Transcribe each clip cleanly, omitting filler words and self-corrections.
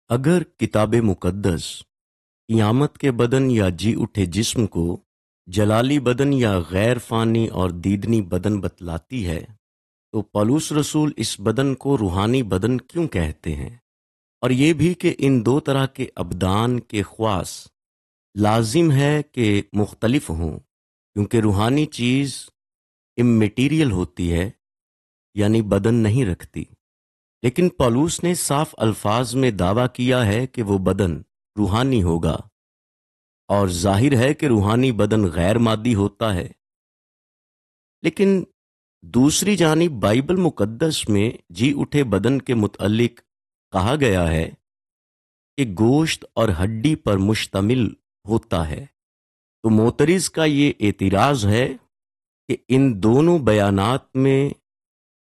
اگر کتاب مقدس قیامت کے بدن یا جی اٹھے جسم کو جلالی بدن یا غیر فانی اور دیدنی بدن بتلاتی ہے تو پولس رسول اس بدن کو روحانی بدن کیوں کہتے ہیں؟ اور یہ بھی کہ ان دو طرح کے ابدان کے خواص لازم ہے کہ مختلف ہوں، کیونکہ روحانی چیز اممیٹیریل ہوتی ہے، یعنی بدن نہیں رکھتی، لیکن پولس نے صاف الفاظ میں دعویٰ کیا ہے کہ وہ بدن روحانی ہوگا، اور ظاہر ہے کہ روحانی بدن غیر مادی ہوتا ہے۔ لیکن دوسری جانب بائبل مقدس میں جی اٹھے بدن کے متعلق کہا گیا ہے کہ گوشت اور ہڈی پر مشتمل ہوتا ہے، تو معترض کا یہ اعتراض ہے کہ ان دونوں بیانات میں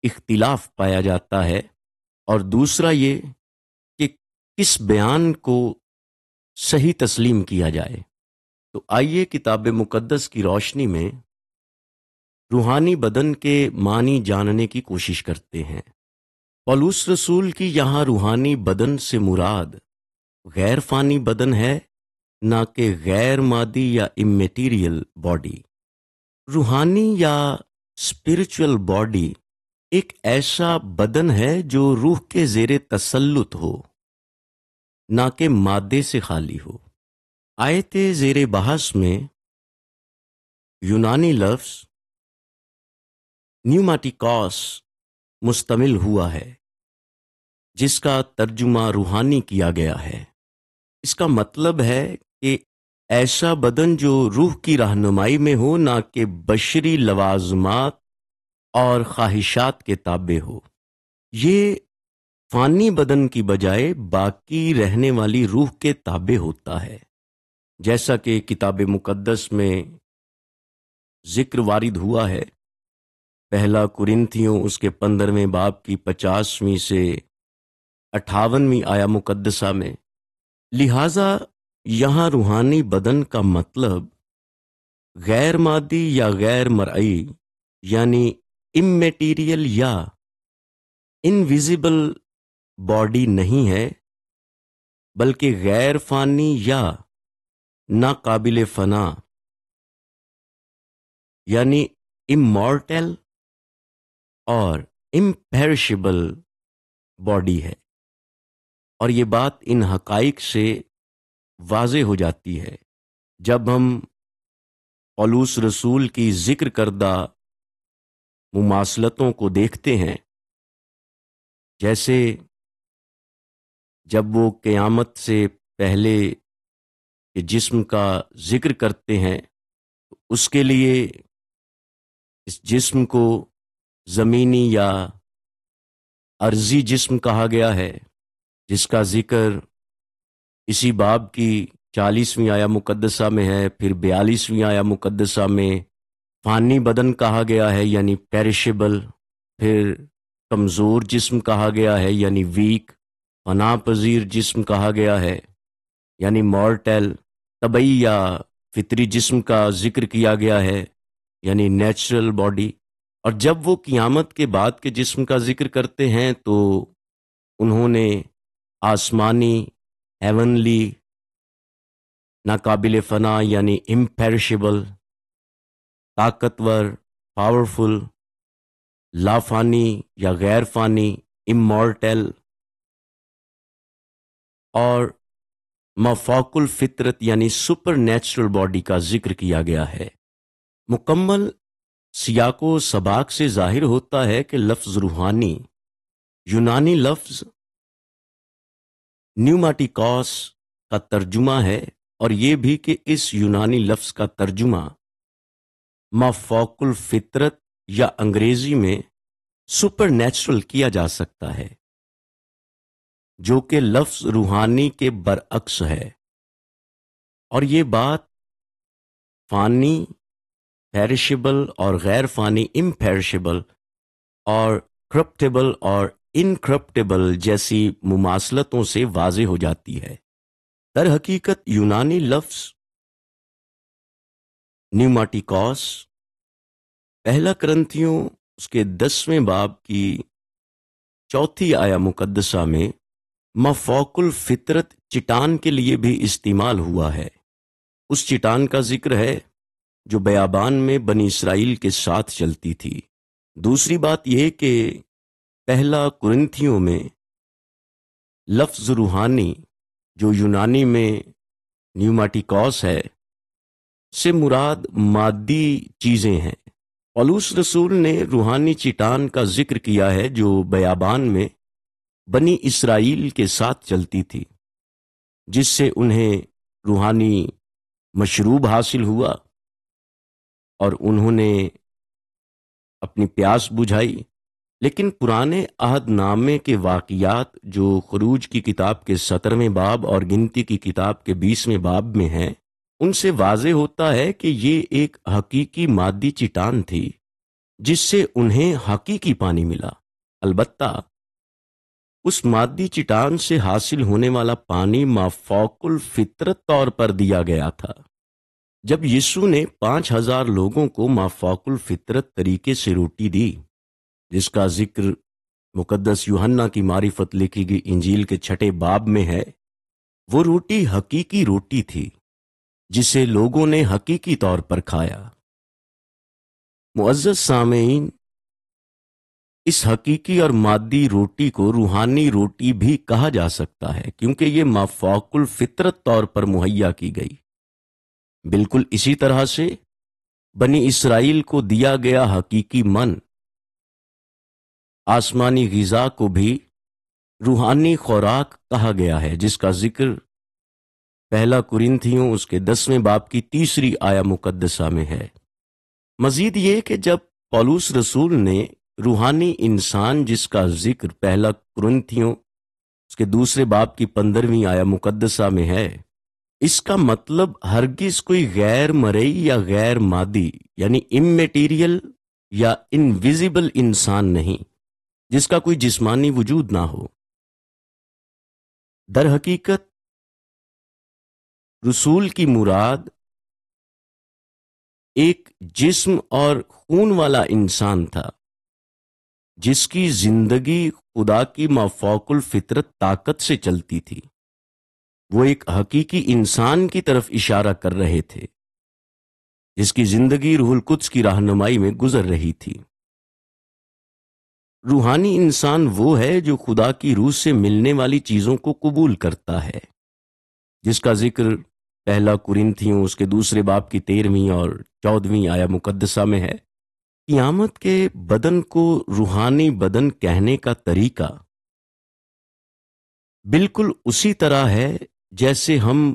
اختلاف پایا جاتا ہے، اور دوسرا یہ کہ کس بیان کو صحیح تسلیم کیا جائے۔ تو آئیے کتاب مقدس کی روشنی میں روحانی بدن کے معنی جاننے کی کوشش کرتے ہیں۔ پولس رسول کی یہاں روحانی بدن سے مراد غیر فانی بدن ہے، نہ کہ غیر مادی یا امیٹیریل باڈی۔ روحانی یا اسپرچول باڈی ایک ایسا بدن ہے جو روح کے زیر تسلط ہو، نہ کہ مادے سے خالی ہو۔ آیت زیر بحث میں یونانی لفظ نیوماٹیکوس مستعمل ہوا ہے، جس کا ترجمہ روحانی کیا گیا ہے۔ اس کا مطلب ہے کہ ایسا بدن جو روح کی رہنمائی میں ہو، نہ کہ بشری لوازمات اور خواہشات کے تابع ہو۔ یہ فانی بدن کی بجائے باقی رہنے والی روح کے تابع ہوتا ہے، جیسا کہ کتاب مقدس میں ذکر وارد ہوا ہے، پہلا کرنتھیوں اس کے 15ویں باب کی 50ویں سے 58ویں آیا مقدسہ میں۔ لہٰذا یہاں روحانی بدن کا مطلب غیر مادی یا غیر مرئی، یعنی اممیٹیریل یا انویزیبل باڈی نہیں ہے، بلکہ غیر فانی یا ناقابل فنا، یعنی امورٹل اور امپیرشبل باڈی ہے۔ اور یہ بات ان حقائق سے واضح ہو جاتی ہے جب ہم پولس رسول کی ذکر کردہ مماثلتوں کو دیکھتے ہیں، جیسے جب وہ قیامت سے پہلے کے جسم کا ذکر کرتے ہیں، اس کے لیے اس جسم کو زمینی یا ارضی جسم کہا گیا ہے، جس کا ذکر اسی باب کی 40ویں آیا مقدسہ میں ہے۔ پھر 42ویں آیا مقدسہ میں فانی بدن کہا گیا ہے، یعنی پیرشبل۔ پھر کمزور جسم کہا گیا ہے، یعنی ویک۔ فنا پذیر جسم کہا گیا ہے، یعنی مورٹل۔ طبعی یا فطری جسم کا ذکر کیا گیا ہے، یعنی نیچرل باڈی۔ اور جب وہ قیامت کے بعد کے جسم کا ذکر کرتے ہیں تو انہوں نے آسمانی، ہیونلی، ناقابل فنا یعنی امپیرشبل، طاقتور، پاورفل، لافانی یا غیر فانی، امورٹل، اور مافوق الفطرت یعنی سپر نیچرل باڈی کا ذکر کیا گیا ہے۔ مکمل سیاق و سباق سے ظاہر ہوتا ہے کہ لفظ روحانی یونانی لفظ نیوماٹیکوس کا ترجمہ ہے، اور یہ بھی کہ اس یونانی لفظ کا ترجمہ مافوق الفطرت یا انگریزی میں سپر نیچرل کیا جا سکتا ہے، جو کہ لفظ روحانی کے برعکس ہے۔ اور یہ بات فانی، پیرشبل اور غیر فانی، امپیرشبل اور کرپٹیبل اور انکرپٹیبل جیسی مماثلتوں سے واضح ہو جاتی ہے۔ در حقیقت یونانی لفظ نیوماٹیکوس پہلا کرنتھیوں اس کے 10ویں باب کی 4 آیا مقدسہ میں مفوق الفطرت چٹان کے لیے بھی استعمال ہوا ہے۔ اس چٹان کا ذکر ہے جو بیابان میں بنی اسرائیل کے ساتھ چلتی تھی۔ دوسری بات یہ کہ پہلا کرنتھیوں میں لفظ روحانی جو یونانی میں نیوماٹیکوس ہے سے مراد مادی چیزیں ہیں۔ پولس رسول نے روحانی چٹان کا ذکر کیا ہے جو بیابان میں بنی اسرائیل کے ساتھ چلتی تھی، جس سے انہیں روحانی مشروب حاصل ہوا اور انہوں نے اپنی پیاس بجھائی۔ لیکن پرانے عہد نامے کے واقعات جو خروج کی کتاب کے 17ویں باب اور گنتی کی کتاب کے 20ویں باب میں ہیں، ان سے واضح ہوتا ہے کہ یہ ایک حقیقی مادی چٹان تھی جس سے انہیں حقیقی پانی ملا۔ البتہ اس مادی چٹان سے حاصل ہونے والا پانی مافوق الفطرت طور پر دیا گیا تھا۔ جب یسوع نے 5000 لوگوں کو مافوق الفطرت طریقے سے روٹی دی، جس کا ذکر مقدس یوحنا کی معرفت لکھی گئی انجیل کے 6 باب میں ہے، وہ روٹی حقیقی روٹی تھی جسے لوگوں نے حقیقی طور پر کھایا۔ معزز سامعین، اس حقیقی اور مادی روٹی کو روحانی روٹی بھی کہا جا سکتا ہے کیونکہ یہ مافوق الفطرت طور پر مہیا کی گئی۔ بالکل اسی طرح سے بنی اسرائیل کو دیا گیا حقیقی من، آسمانی غذا کو بھی روحانی خوراک کہا گیا ہے، جس کا ذکر پہلا کرنتھیوں اس کے 10ویں باب کی 3 آیہ مقدسہ میں ہے۔ مزید یہ کہ جب پولس رسول نے روحانی انسان جس کا ذکر پہلا کرنتھیوں اس کے 2 باب کی 15ویں آیہ مقدسہ میں ہے، اس کا مطلب ہرگز کوئی غیر مرئی یا غیر مادی یعنی امیٹیریل یا انویزیبل انسان نہیں جس کا کوئی جسمانی وجود نہ ہو۔ در حقیقت رسول کی مراد ایک جسم اور خون والا انسان تھا جس کی زندگی خدا کی مافوق الفطرت طاقت سے چلتی تھی۔ وہ ایک حقیقی انسان کی طرف اشارہ کر رہے تھے جس کی زندگی روح القدس کی رہنمائی میں گزر رہی تھی۔ روحانی انسان وہ ہے جو خدا کی روح سے ملنے والی چیزوں کو قبول کرتا ہے، جس کا ذکر پہلا کرنتھیوں اس کے 2 باب کی 13ویں اور 14ویں آیہ مقدسہ میں ہے۔ قیامت کے بدن کو روحانی بدن کہنے کا طریقہ بالکل اسی طرح ہے جیسے ہم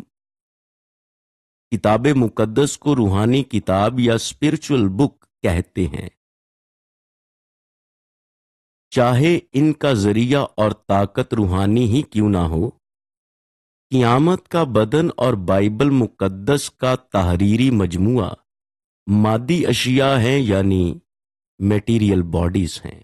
کتاب مقدس کو روحانی کتاب یا اسپرچول بک کہتے ہیں، چاہے ان کا ذریعہ اور طاقت روحانی ہی کیوں نہ ہو۔ قیامت کا بدن اور بائبل مقدس کا تحریری مجموعہ مادی اشیاء ہیں، یعنی میٹیریل باڈیز ہیں۔